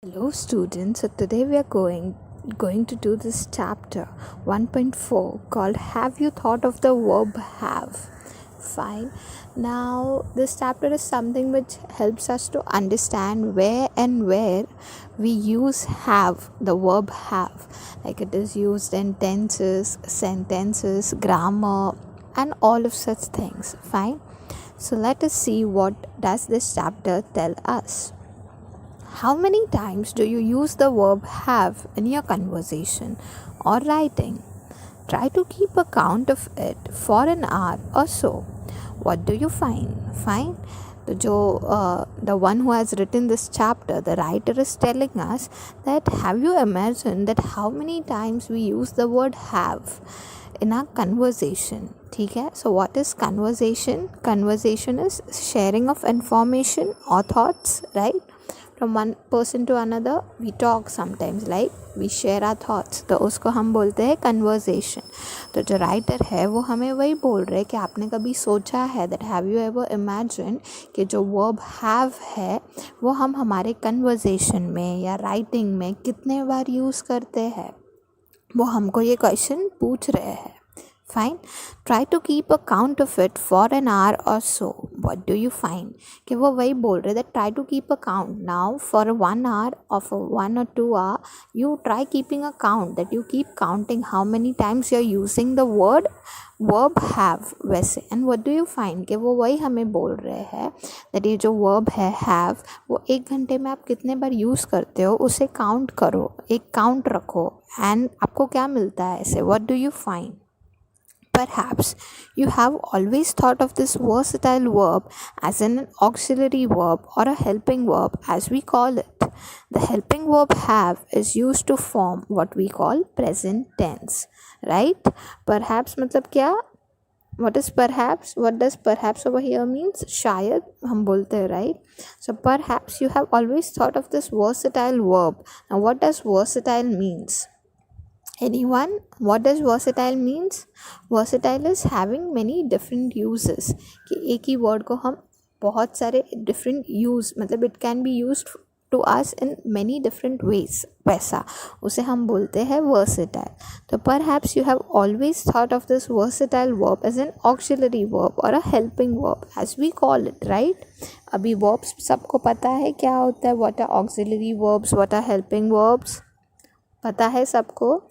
Hello students, so today we are going to do this chapter 1.4 called Have You Thought of the Verb Have? Fine. Now this chapter is something which helps us to understand where we use have, the verb have. Like it is used in tenses, sentences, grammar and all of such things. Fine. So let us see what does this chapter tell us. How many times do you use the verb have in your conversation or writing? Try to keep a count of it for an hour or so. What do you find? Fine. The one who has written this chapter, the writer is telling us that have you imagined that how many times we use the word have in our conversation? Okay? So what is conversation? Conversation is sharing of information or thoughts, right? From one person to another we talk sometimes, like we share our thoughts, तो उसको हम बोलते हैं conversation. तो जो writer है वो हमें वही बोल रहे कि आपने कभी सोचा है that have you ever imagined कि जो verb have है वो हम हमारे conversation में या writing में कितने बार यूज़ करते हैं, वो हमको ये क्वेश्चन पूछ रहे हैं. Fine. Try to keep a count of it for an hour or so. What do you find? कि वो वही बोल रहे that try to keep a count. Now for 1 hour or for 1 or 2 hour, you try keeping a count, that you keep counting how many times you're using the verb have वैसे. And what do you find? कि वो वही हमें बोल रहे हैं that ये जो verb है have, वो 1 घंटे में आप कितने बार यूज़ करते हो उसे काउंट करो, एक काउंट रखो and आपको क्या मिलता है ऐसे. What do you find? Perhaps you have always thought of this versatile verb as an auxiliary verb or a helping verb, as we call it. The helping verb have is used to form what we call present tense, right? Perhaps मतलब क्या? What is perhaps? What does perhaps over here means? शायद हम बोलते हैं, right? So perhaps you have always thought of this versatile verb. Now what does versatile means? Anyone? What does versatile means? Versatile is having many different uses. कि एक ही word को हम बहुत सारे different use, मतलब it can be used to us in many different ways, वैसा उसे हम बोलते हैं versatile. तो perhaps you have always thought of this versatile verb as an auxiliary verb or a helping verb, as we call it, right? अभी verbs सबको पता है क्या होता है, what are auxiliary verbs, what are helping verbs, पता है सबको.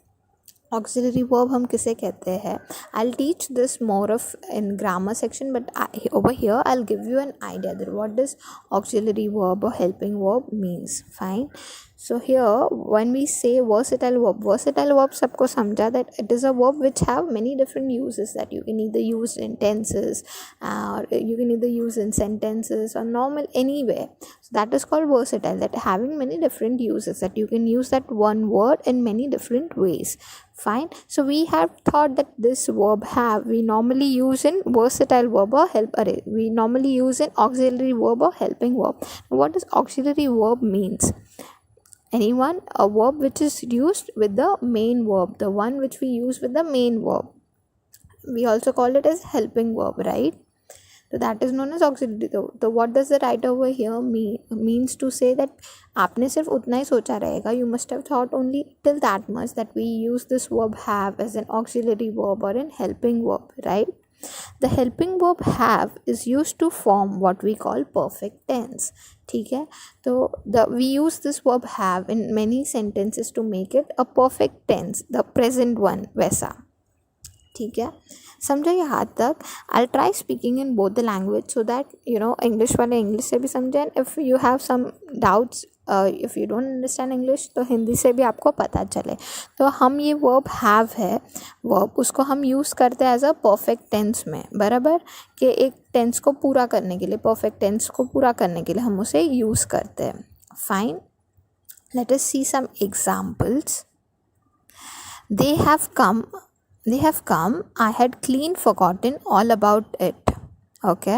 Auxiliary verb हम किसे कहते हैं? I'll teach this more of in grammar section, but over here I'll give you an idea that what does auxiliary verb or helping verb means. Fine. So here when we say versatile verb सबको समझा that it is a verb which have many different uses, that you can either use in tenses or you can either use in sentences or normal anywhere. So that is called versatile, that having many different uses, that you can use that one word in many different ways. Fine. So we have thought that this verb have we normally use in versatile verb or we normally use in auxiliary verb or helping verb. What does auxiliary verb means? Anyone? A verb which is used with the main verb, the one which we use with the main verb. We also call it as helping verb, right? So that is known as auxiliary. So what does the writer over here means to say that आपने सिर्फ उतना ही सोचा रहेगा, you must have thought only till that much that we use this verb have as an auxiliary verb or an helping verb, right? The helping verb have is used to form what we call perfect tense. ठीक है, तो we use this verb have in many sentences to make it a perfect tense, the present one वैसा. ठीक है, समझो यहाँ तक. I'll try speaking in both the language so that English वाले English से भी समझें. And if you have some doubts, if you don't understand English, तो हिंदी से भी आपको पता चले. तो हम ये verb have है, verb उसको हम यूज़ करते हैं एज अ परफेक्ट टेंस में, बराबर, कि एक टेंस को पूरा करने के लिए, परफेक्ट टेंस को पूरा करने के लिए हम उसे यूज़ करते हैं. Fine. Let us see some examples. They have come. I had clean forgotten all about it. Okay.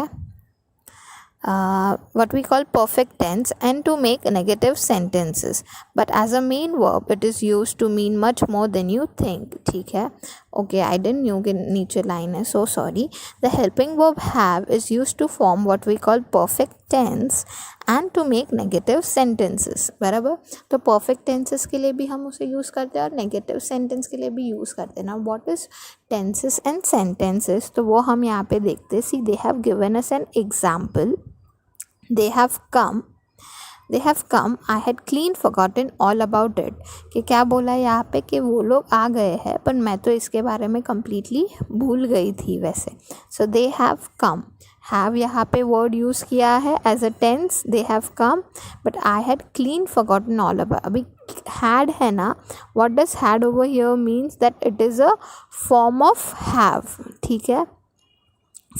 What we call perfect tense, and to make negative sentences. But as a main verb, it is used to mean much more than you think. ठीक है. Okay, I didn't knew कि नीचे line है, so sorry. The helping verb have is use to form what we call perfect tense and to make negative sentences. बराबर. तो perfect tenses के लिए भी हम उसे यूज़ करते हैं और नेगेटिव सेंटेंस के लिए भी यूज़ करते हैं. ना what is tenses and sentences, तो वो हम यहाँ पे देखते हैं. See, they have given us an example. They have come, I had clean forgotten all about it. कि क्या बोला यहाँ पे कि वो लोग आ गए हैं पर मैं तो इसके बारे में कम्प्लीटली भूल गई थी वैसे. सो दे हैव कम. हैव यहाँ पे वर्ड यूज़ किया है as a tense. They have come but I had clean forgotten all about. अभी हैड है ना, what does had over here means that it is a form of have. ठीक है,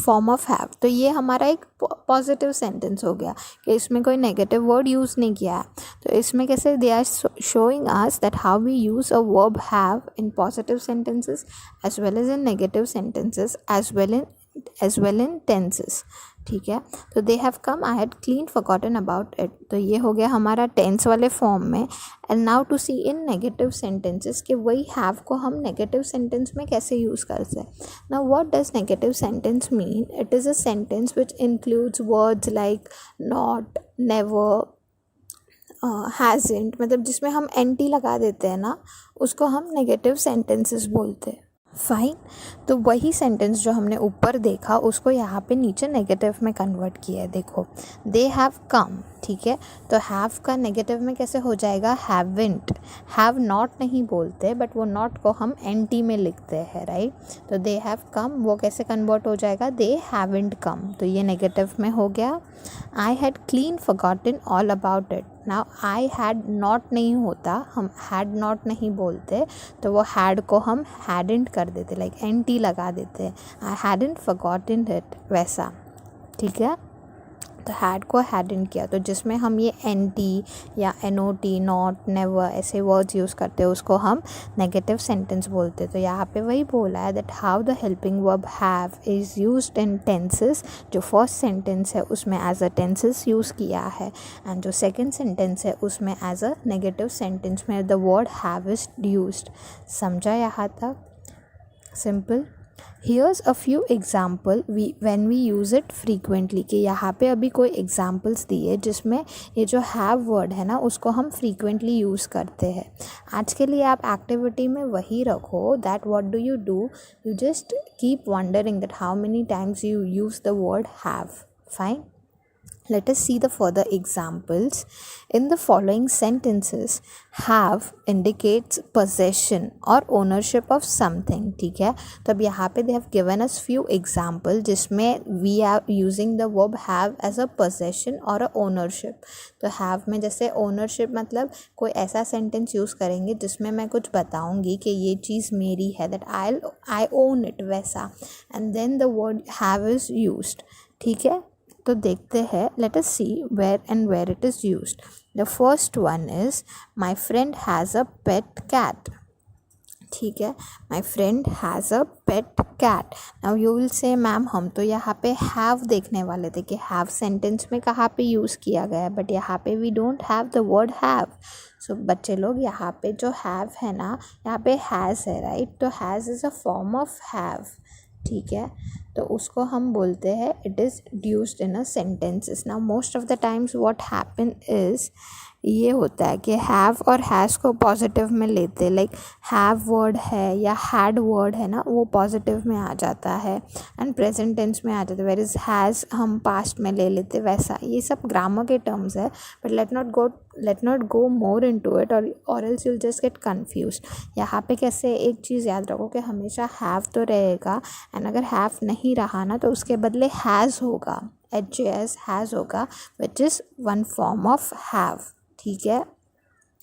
form of have. तो ये हमारा एक पॉजिटिव सेंटेंस हो गया कि इसमें कोई नेगेटिव वर्ड यूज़ नहीं किया है. तो इसमें कैसे they are showing us that how we use a verb have in positive sentences as well as in negative sentences as well in tenses. ठीक है. तो they have come, I had clean forgotten about it. तो ये हो गया हमारा tense वाले form में. And now to see in negative sentences कि वही हैव को हम नेगेटिव सेंटेंस में कैसे यूज़ करते हैं. Now what does negative sentence mean? It is a sentence which includes words like not, never, hasn't. मतलब जिसमें हम एंटी लगा देते हैं ना, उसको हम नेगेटिव सेंटेंसेस बोलते हैं. फाइन. तो वही सेंटेंस जो हमने ऊपर देखा उसको यहाँ पे नीचे नेगेटिव में कन्वर्ट किया है. देखो, दे हैव कम. ठीक है. तो हैव का नेगेटिव में कैसे हो जाएगा? हैवंट. हैव नॉट नहीं बोलते बट वो नॉट को हम एंटी में लिखते हैं, राइट. तो दे हैव कम वो कैसे कन्वर्ट हो जाएगा? दे हैवंट कम. तो ये नेगेटिव में हो गया. आई had clean forgotten all about it. Now I had not नहीं होता, हम हैड नॉट नहीं बोलते, तो वो हैड को हम हैडंट कर देते, लाइक एंटी लगा देते. आई हैडंट फॉरगॉटन इट वैसा. ठीक है. तो हैड को हैडंट किया. तो जिसमें हम ये एंटी या एनओटी, नॉट, नेवर ऐसे वर्ड्स यूज़ करते हैं उसको हम नेगेटिव सेंटेंस बोलते हैं. तो यहाँ पे वही बोला है that how the helping verb have is used in tenses. जो फर्स्ट सेंटेंस है उसमें एज अ टेंसेस यूज़ किया है एंड जो सेकेंड सेंटेंस है उसमें एज अ नेगेटिव सेंटेंस में the word have is used. समझा यहाँ तक? Simple. Here's a few example when we use it frequently. कि यहाँ पे अभी कोई examples दिए जिसमें ये जो have word है ना उसको हम frequently यूज़ करते हैं. आज के लिए आप एक्टिविटी में वही रखो that what do you do? You just keep wondering that how many times you use the word have. Fine. Let us see the further examples. In the following sentences, have indicates possession or ownership of something. ठीक है. तो अब यहाँ पे they have given us few examples जिसमें we are using the verb have as a possession or a ownership. तो have में जैसे ownership मतलब कोई ऐसा sentence यूज़ करेंगे जिसमें मैं कुछ बताऊँगी कि ये चीज़ मेरी है, that I own it वैसा. And then the word have is used. ठीक है. तो देखते हैं. Let us see where and where it is used. The first one is my friend has a pet cat. ठीक है. My friend has a pet cat. Now you will say ma'am हम तो यहाँ पे हैव देखने वाले थे कि हैव सेंटेंस में कहाँ पे यूज़ किया गया है, बट यहाँ पे we don't have the word have. So बच्चे लोग यहाँ पे जो हैव है ना, यहाँ पे हैज़ है, राइट. तो has is a form of have. ठीक है. तो उसको हम बोलते हैं it is used in a sentences. Now most of the times what happen is ये होता है कि हैव और हैज़ को पॉजिटिव में लेते हैं. लाइक हैव वर्ड है या हैड वर्ड है ना, वो पॉजिटिव में आ जाता है एंड प्रेजेंट टेंस में आ जाता है. वेयर इज़ हैज़ हम पास्ट में ले लेते वैसा. ये सब ग्रामर के टर्म्स है, but let not go more into it और else you will just get confused. यहाँ पे कैसे एक चीज़ याद रखो कि हमेशा हैव तो रहेगा एंड अगर हैव नहीं रहा ना तो उसके बदले हैज़ होगा. HAS हैज़ होगा which is one form of have. ठीक है.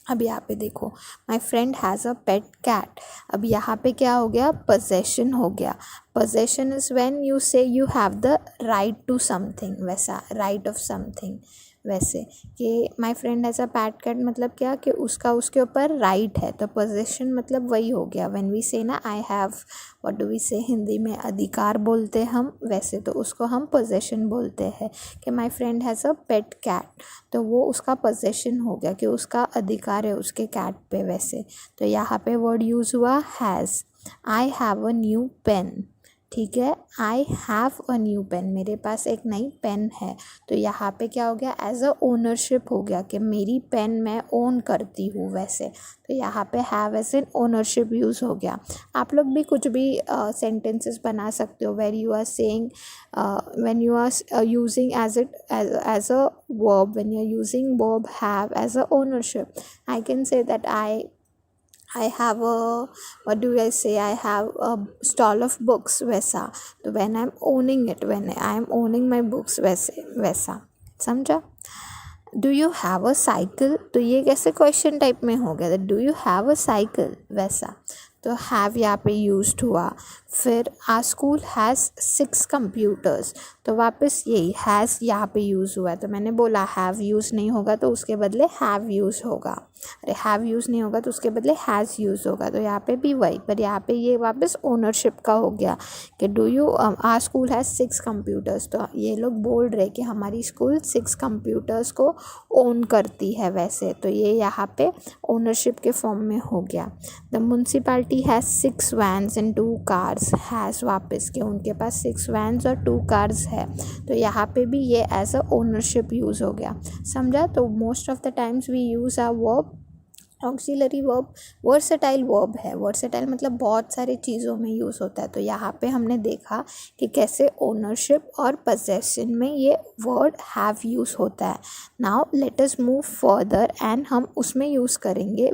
अब यहाँ पे देखो, my friend has a pet cat. अब यहाँ पे क्या हो गया? पोजेशन हो गया. Possession is when you say you have the right to something वैसा, राइट ऑफ समथिंग वैसे. कि my friend has a pet cat मतलब क्या कि उसका उसके ऊपर राइट है. तो पोजेशन मतलब वही हो गया. व्हेन वी से ना I have, what do we say, Hindi में अधिकार बोलते हैं हम वैसे, तो उसको हम पोजेशन बोलते हैं. कि my friend has a pet cat, तो वो उसका पोजेशन हो गया कि उसका अधिकार है उसके कैट पे वैसे. तो यहाँ पे वर्ड यूज़ हुआ has. I have a new pen, ठीक है, I have a new pen, मेरे पास एक नई पेन है। तो यहाँ पे क्या हो गया, एज अ ओनरशिप हो गया कि मेरी पेन मैं ओन करती हूँ वैसे। तो यहाँ पे have as an ownership use हो गया। आप लोग भी कुछ भी सेंटेंसेस बना सकते हो where you are saying, when you are using as it as a verb, when you are using verb have as a ownership. I can say that I have a, what do I say, I have a stall of books वैसा। तो when I'm owning it, when I am owning my books वैसा, समझा। Do you have a cycle, तो ये कैसे question type में हो गया, do you have a cycle वैसा। तो हैव यहाँ पे यूज्ड हुआ। फिर आर स्कूल हैज़ 6 कंप्यूटर्स, तो वापस यही हैज़ यहाँ पे यूज़ हुआ है। तो मैंने बोला हैव यूज़ नहीं होगा तो उसके बदले हैव यूज़ होगा, अरे हैव यूज़ नहीं होगा तो उसके बदले हैज़ यूज़ होगा। तो यहाँ पे भी वही, पर यहाँ पे ये वापस ओनरशिप का हो गया कि do you, our school has 6 computers, तो ये लोग बोल रहे कि हमारी स्कूल 6 कंप्यूटर्स को ओन करती है वैसे। तो ये यहाँ पे ओनरशिप के फॉर्म में हो गया। The municipality has 6 vans and 2 cars, has वापस के उनके पास 6 वैन्स और 2 कार्स है। तो यहाँ पे भी ये एज अ ओनरशिप यूज़ हो गया, समझा। तो most of the times we use a verb, auxiliary verb versatile verb है। वर्सेटाइल मतलब बहुत सारी चीज़ों में यूज़ होता है। तो यहाँ पे हमने देखा कि कैसे ओनरशिप और पोजेशन में ये वर्ड हैव यूज़ होता है। Now let us move further and हम उसमें यूज़ करेंगे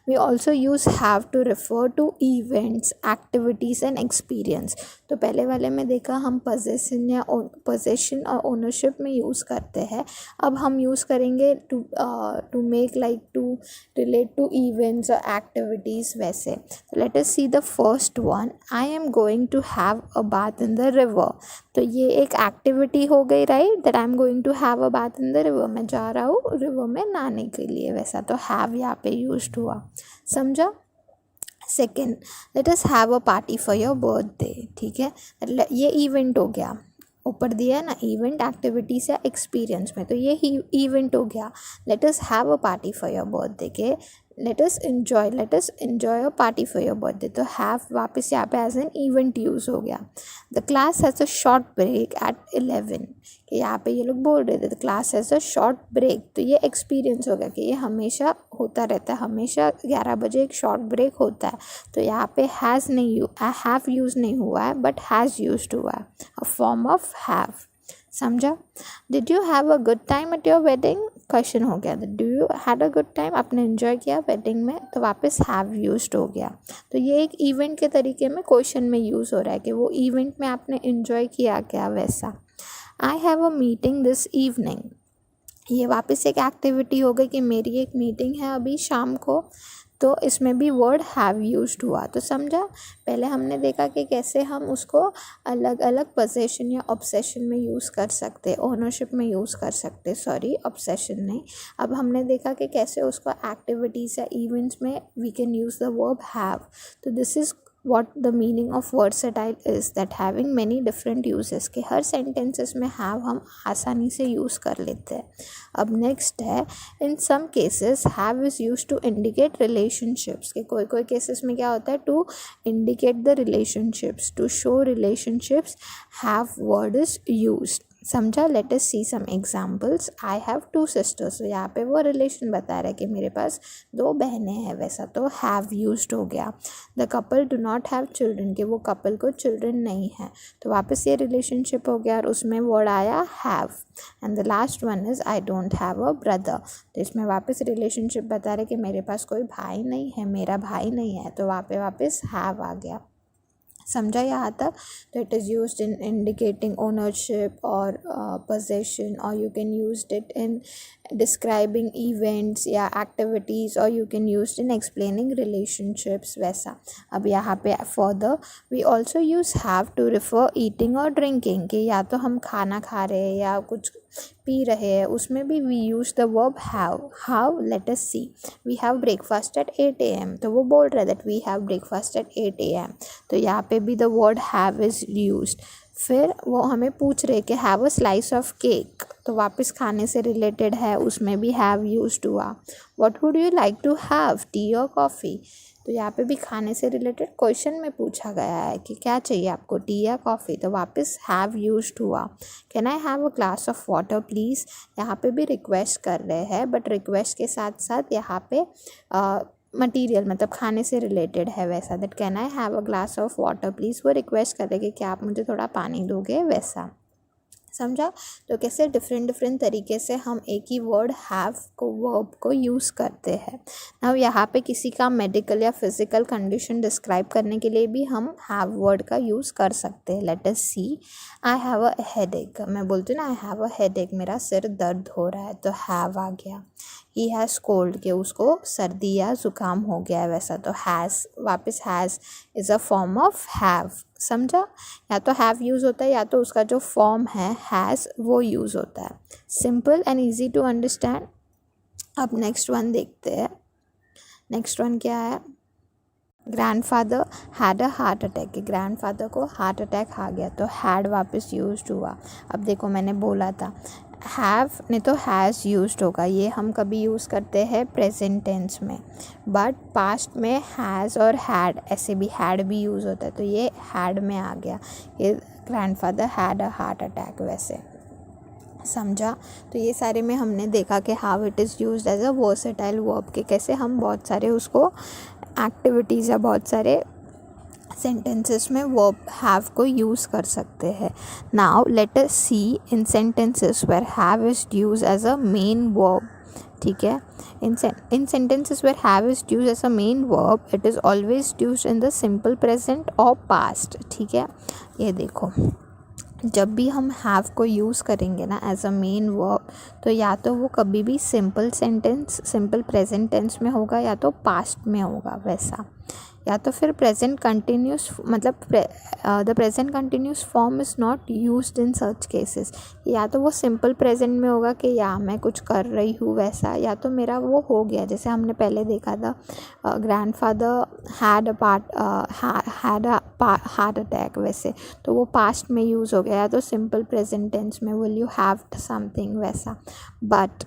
we also use have to refer to events, activities and experience। तो पहले वाले में देखा हम possession या possession और ownership में यूज़ करते हैं। अब हम यूज़ करेंगे to make like to relate to events or activities वैसे। तो let us see the first one, I am going to have a bath in the river। तो ये एक एक्टिविटी हो गई, right, that I am going to have a bath in the river, मैं जा रहा हूँ रिवर में नहाने के लिए वैसा। तो हैव यहाँ पे यूज्ड हुआ, समझा। Second, late us have a party for your birthday, ठीक है, ये इवेंट हो गया, ऊपर दिया है ना इवेंट, एक्टिविटीज़ या एक्सपीरियंस में, तो ये ही इवेंट हो गया। Let us have a party for your birthday के let us enjoy a party for your birthday. तो हैव वापस यहाँ पे एज एन इवेंट यूज़ हो गया। The class has a short break at 11, कि यहाँ पे ये लोग बोल रहे थे the class has a short break, तो ये एक्सपीरियंस हो गया कि ये हमेशा होता रहता है, हमेशा 11 बजे एक शॉर्ट ब्रेक होता है। तो यहाँ पे हैज़ नहीं, हैव यूज़ नहीं हुआ है बट हैज़ यूज्ड हुआ है, अ फॉर्म ऑफ हैव, समझा। Did you have a good time at your wedding, question हो गया, do you had a good time, आपने एंजॉय किया वेडिंग में, तो वापस हैव यूज्ड हो गया। तो ये एक इवेंट के तरीके में क्वेश्चन में यूज़ हो रहा है कि वो इवेंट में आपने एंजॉय किया क्या वैसा। आई have a meeting this evening, ये वापस एक एक्टिविटी हो गई कि मेरी एक मीटिंग है अभी शाम को, तो इसमें भी वर्ड हैव यूज्ड हुआ। तो समझा, पहले हमने देखा कि कैसे हम उसको अलग अलग पोजेशन या ऑब्सेशन में यूज़ कर सकते, ओनरशिप में यूज़ कर सकते, सॉरी ऑब्सेशन नहीं। अब हमने देखा कि कैसे उसको एक्टिविटीज़ या इवेंट्स में we can use the verb have. तो this is what the meaning of versatile is, that having many different uses, कि हर sentences में have हम आसानी से यूज़ कर लेते हैं। अब next है, in some cases have is used to indicate relationships, कि कोई कोई cases में क्या होता है, to indicate the relationships, to show relationships have word is used, समझा। Let us see some examples, I have 2 sisters, तो यहाँ पे वो रिलेशन बता रहा है कि मेरे पास 2 बहनें हैं वैसा, तो हैव यूज्ड हो गया। The couple do not have children, कि वो कपल को चिल्ड्रन नहीं है, तो वापस ये रिलेशनशिप हो गया और उसमें वर्ड आया have. And the last one is I don't have a brother, तो इसमें वापस रिलेशनशिप बता रहे कि मेरे पास कोई भाई नहीं है, मेरा भाई नहीं है, तो वहाँ पे वापस हैव आ गया, समझा यहाँ तक। तो it is used in indicating ownership और पोजेशन, और you can used it in describing events या एक्टिविटीज़, और you can used in explaining relationships वैसा। अब यहाँ पे further we also use have to refer eating और ड्रिंकिंग, कि या तो हम खाना खा रहे हैं या कुछ पी रहे हैं, उसमें भी we use the verb have. How, let us see, we have breakfast at 8 AM, तो वो बोल रहे that we have breakfast at 8 AM, तो यहाँ पे भी the word have is used. फिर वो हमें पूछ रहे कि have a slice of cake, तो वापस खाने से रिलेटेड है, उसमें भी हैव यूज्ड हुआ। What would you like to have, tea और कॉफ़ी, तो यहाँ पे भी खाने से रिलेटेड क्वेश्चन में पूछा गया है कि क्या चाहिए आपको, टी या कॉफ़ी, तो वापस हैव यूज्ड हुआ। Can I have a glass of water please, यहाँ पे भी रिक्वेस्ट कर रहे हैं, बट रिक्वेस्ट के साथ साथ यहाँ पे मटीरियल मतलब खाने से रिलेटेड है वैसा, that can I have a glass of water please, वो रिक्वेस्ट कर रहे कि क्या आप मुझे थोड़ा पानी दोगे, वैसा। समझा। तो कैसे डिफरेंट डिफरेंट तरीके से हम एक ही वर्ड हैव को, वर्ब को यूज़ करते हैं। नाउ यहाँ पे किसी का मेडिकल या फिजिकल कंडीशन डिस्क्राइब करने के लिए भी हम हैव वर्ड का यूज़ कर सकते हैं। Let us see, I have a headache, मैं बोलती हूँ ना आई हैव अ हेडेक, मेरा सिर दर्द हो रहा है, तो हैव आ गया। ही हैज़ कोल्ड, के उसको सर्दी या ज़ुकाम हो गया है वैसा, तो हैज़, वापस has is a form of have. समझा। या तो हैव यूज़ होता है या तो उसका जो फॉर्म है हैज़ वो यूज़ होता है। Simple and easy to understand. अब नेक्स्ट वन देखते हैं। नेक्स्ट वन क्या है, grandfather had a heart attack, कि ग्रैंडफादर को हार्ट अटैक आ गया, तो हैड वापस यूज्ड हुआ। अब देखो मैंने बोला था हैव नहीं तो हैज़ यूज्ड होगा, ये हम कभी यूज़ करते हैं प्रेजेंट टेंस में, बट पास्ट में हैज़ और हैड, ऐसे भी हैड भी यूज़ होता है, तो ये हैड में आ गया, ये grandfather had a heart attack वैसे। समझा। तो ये सारे में हमने देखा कि how it is used as a versatile verb, के कैसे हम बहुत सारे उसको एक्टिविटीज़ या बहुत सारे सेंटेंसेस में वर्ब हैव को यूज़ कर सकते हैं। Now let us see in sentences where have is use as a main verb. ठीक है, इन sentences where have is used as a main verb, it is always used in the simple present or past। ठीक है, ये देखो जब भी हम have को यूज़ करेंगे ना एज अ मेन वर्ब, तो या तो वो कभी भी simple sentence, simple present tense में होगा या तो पास्ट में होगा वैसा, या तो फिर प्रेजेंट कंटिन्यूस, मतलब the present continuous form is not used in such cases, या तो वो सिंपल प्रेजेंट में होगा कि या मैं कुछ कर रही हूँ वैसा, या तो मेरा वो हो गया, जैसे हमने पहले देखा था grandfather had a heart attack वैसे, तो वो पास्ट में यूज़ हो गया, या तो सिंपल प्रेजेंट टेंस में विल यू हैव समथिंग वैसा। बट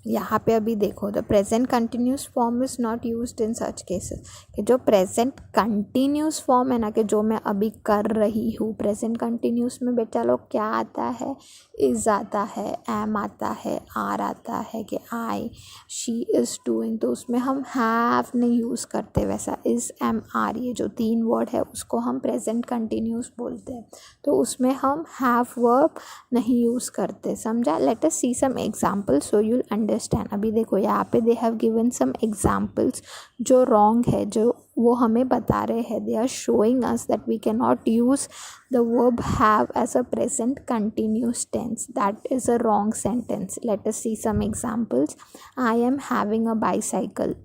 यहाँ पे अभी देखो the present continuous form is not used in such cases, कि जो प्रेजेंट कंटिन्यूस फॉर्म है ना, कि जो मैं अभी कर रही हूँ, प्रेजेंट कंटिन्यूस में बेटा लोग क्या आता है, इज़ आता है, एम आता है, आर आता है, कि आई शी इज़ डूइंग, तो उसमें हम हैव नहीं यूज़ करते वैसा। इज़, एम, आर, ये जो तीन वर्ड है उसको हम प्रेजेंट कंटिन्यूस बोलते हैं, तो उसमें हम हैव वर्ब नहीं यूज़ करते। समझा। Let us see some examples so you'll understand. अभी देखो यहाँ पे they have given some examples जो रॉन्ग है, जो वो हमें बता रहे हैं, they are showing us that we can not use the verb have as a present continuous tense, that is a wrong sentence. Let us see some examples. I am having a bicycle,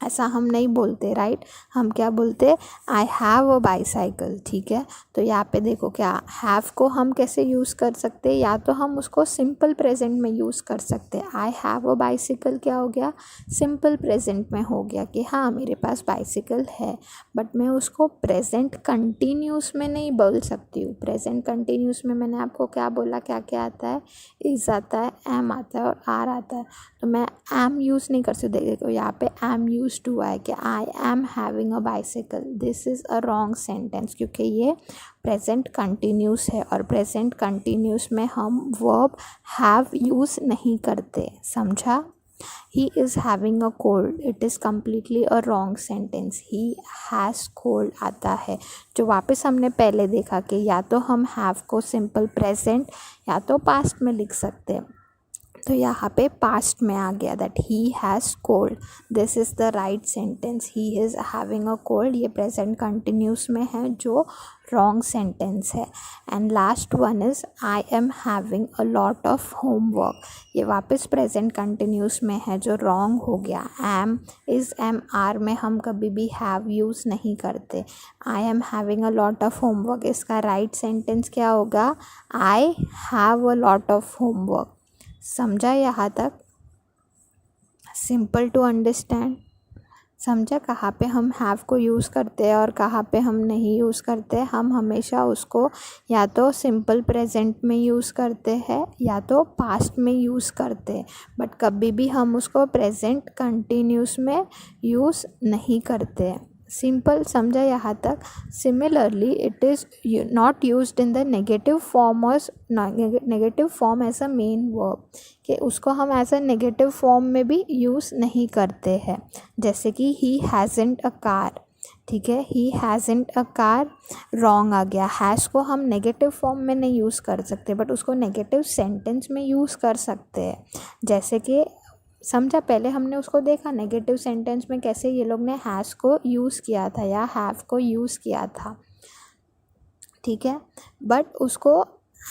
ऐसा हम नहीं बोलते, right. हम क्या बोलते, आई have a bicycle. ठीक है, तो यहाँ पे देखो क्या हैव को हम कैसे यूज़ कर सकते हैं, या तो हम उसको सिंपल प्रेजेंट में यूज़ कर सकते हैं। आई हैव अ बाईसाइकिल क्या हो गया, सिंपल प्रेजेंट में हो गया कि हाँ मेरे पास बाईसाइकिल है, बट मैं उसको प्रेजेंट कंटिन्यूस में नहीं बोल सकती हूँ। प्रेजेंट कंटिन्यूस में मैंने आपको क्या बोला, क्या क्या आता है, इज़ आता है, एम आता है और आर आता है, तो मैं एम यूज़ नहीं कर सकती। देखो यहाँ पे एम यूज हुआ है कि आई am having a bicycle, this is a wrong sentence, क्योंकि ये प्रेजेंट कंटिन्यूस है, और प्रेजेंट कंटिन्यूस में हम वर्ब हैव यूज़ नहीं करते। समझा। He is having a cold, it is completely a wrong sentence, he has cold आता है, जो वापस हमने पहले देखा कि या तो हम हैव को सिंपल प्रेजेंट या तो पास्ट में लिख सकते हैं, तो यहाँ पे पास्ट में आ गया that he has cold, this is the right sentence. He is having a cold, ये प्रेजेंट कंटिन्यूस में है जो रॉन्ग सेंटेंस है। And last one is I am having a lot of homework, ये वापस प्रेजेंट कंटिन्यूस में है जो रॉन्ग हो गया। एम, इज़, एम, आर में हम कभी भी हैव यूज़ नहीं करते। आई am having a lot of homework, इसका राइट सेंटेंस क्या होगा, आई have a lot of homework. समझा यहाँ तक, सिंपल टू अंडरस्टैंड। समझा कहाँ पे हम हैव को यूज़ करते हैं और कहाँ पे हम नहीं यूज़ करते। हम हमेशा उसको या तो सिंपल प्रेजेंट में यूज़ करते हैं या तो पास्ट में यूज़ करते हैं, बट कभी भी हम उसको प्रेजेंट कंटिन्यूस में यूज़ नहीं करते। सिंपल, समझा यहाँ तक। Similarly it is not used in the negative form और negative form as a main verb, कि उसको हम एज अ नेगेटिव फॉर्म में भी यूज़ नहीं करते हैं। जैसे कि ही हैज़न्ट अ कार, ठीक है, ही हैज़न्ट अ कार रॉन्ग आ गया। हैज़ को हम नेगेटिव फॉर्म में नहीं यूज़ कर सकते, बट उसको नेगेटिव सेंटेंस में यूज़ कर सकते हैं। जैसे कि समझा, पहले हमने उसको देखा नेगेटिव सेंटेंस में कैसे ये लोग ने हैज़ को यूज़ किया था या हैव को यूज़ किया था, ठीक है, बट उसको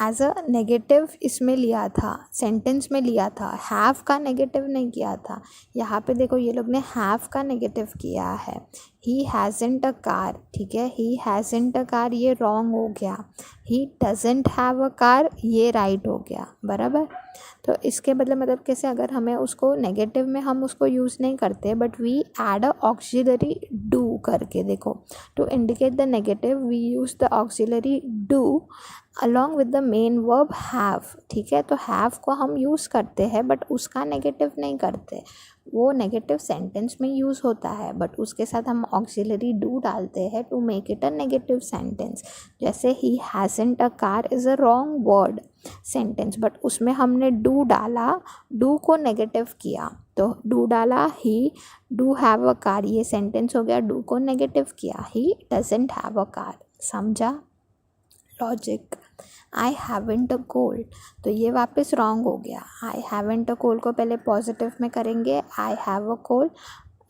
एज अ नेगेटिव इसमें लिया था, सेंटेंस में लिया था, हैव का नेगेटिव नहीं किया था। यहाँ पे देखो ये लोग ने हैव का नेगेटिव किया है। ही हैज़न्ट अ कार, ठीक है, ही हैज़न्ट अ कार ये रॉन्ग हो गया। ही डजंट हैव अ कार ये राइट हो गया, बराबर। तो इसके मतलब कैसे, अगर हमें उसको नेगेटिव में हम उसको यूज़ नहीं करते, but we add a auxiliary do करके, देखो, to indicate the negative we use the auxiliary do along with the main verb have, ठीक है। तो हैव को हम यूज़ करते हैं बट उसका नेगेटिव नहीं करते, वो नेगेटिव सेंटेंस में यूज़ होता है, बट उसके साथ हम ऑक्सिलरी डू डालते हैं to make it a negative sentence. जैसे he hasn't a car is a wrong word sentence, but उसमें हमने डू डाला, डू को नेगेटिव किया, तो डू डाला, he do have a car ये सेंटेंस हो गया, डू को नेगेटिव किया, he doesn't have a car. समझा logic. I haven't a cold, तो ये वापस रॉन्ग हो गया। आई हैवेंट अ कोल्ड को पहले पॉजिटिव में करेंगे, आई हैव अ कोल्ड,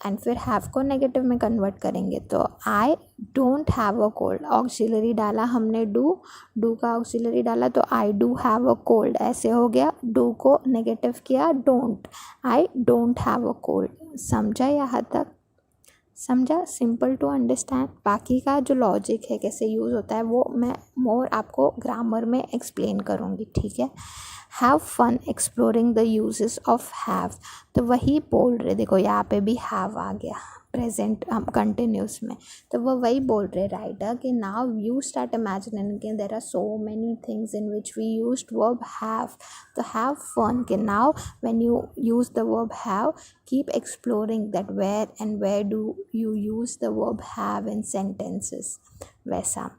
एंड फिर हैव को नेगेटिव में कन्वर्ट करेंगे, तो I don't have a cold, auxiliary डाला हमने डू का ऑक्सिलरी डाला, तो I do have a cold ऐसे हो गया। डू को नेगेटिव किया, don't, I don't have a cold. समझा यहाँ तक? समझा, सिंपल टू अंडरस्टैंड। बाकी का जो लॉजिक है कैसे यूज़ होता है वो मैं मोर आपको ग्रामर में एक्सप्लेन करूँगी, ठीक है। Have fun exploring the uses of have, तो वही बोल रहे, देखो यहाँ पे भी हैव आ गया प्रेजेंट हम कंटिन्यूस में, तो वो वही बोल रहे राइटर कि नाउ यू स्टार्ट इमेजिनिंग कि there are so many things in which we used verb have, तो हैव फन कि now when you use the verb have keep exploring that where do you use the verb have in sentences, वैसा।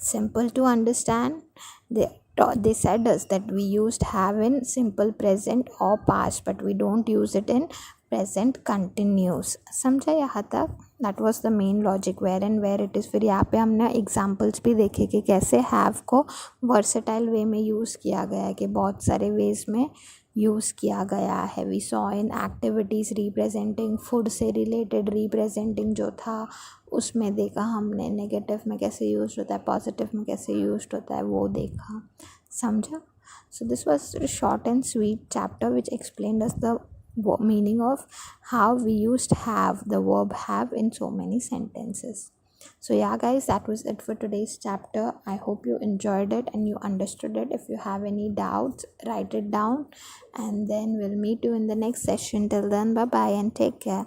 Simple to understand. They said us that we used have in simple present or past, but we don't use it in present continuous. समझा यहाँ तक? That was the main logic, where and where it is. फिर यहाँ पे हमने examples भी देखे कि कैसे have को versatile way में यूज़ किया गया है, कि बहुत सारे ways में यूज़ किया गया है। We saw in activities representing, food से रिलेटेड रिप्रेजेंटिंग जो था उसमें देखा हमने, नेगेटिव में कैसे यूज होता है, पॉजिटिव में कैसे यूज होता है वो देखा। समझा? So this was short and sweet chapter which explained us the meaning of how we used have, the verb have, in so many sentences. So yeah guys, that was it for today's chapter. I hope you enjoyed it and you understood it. If you have any doubts, write it down, and then we'll meet you in the next session. Till then, bye bye and take care.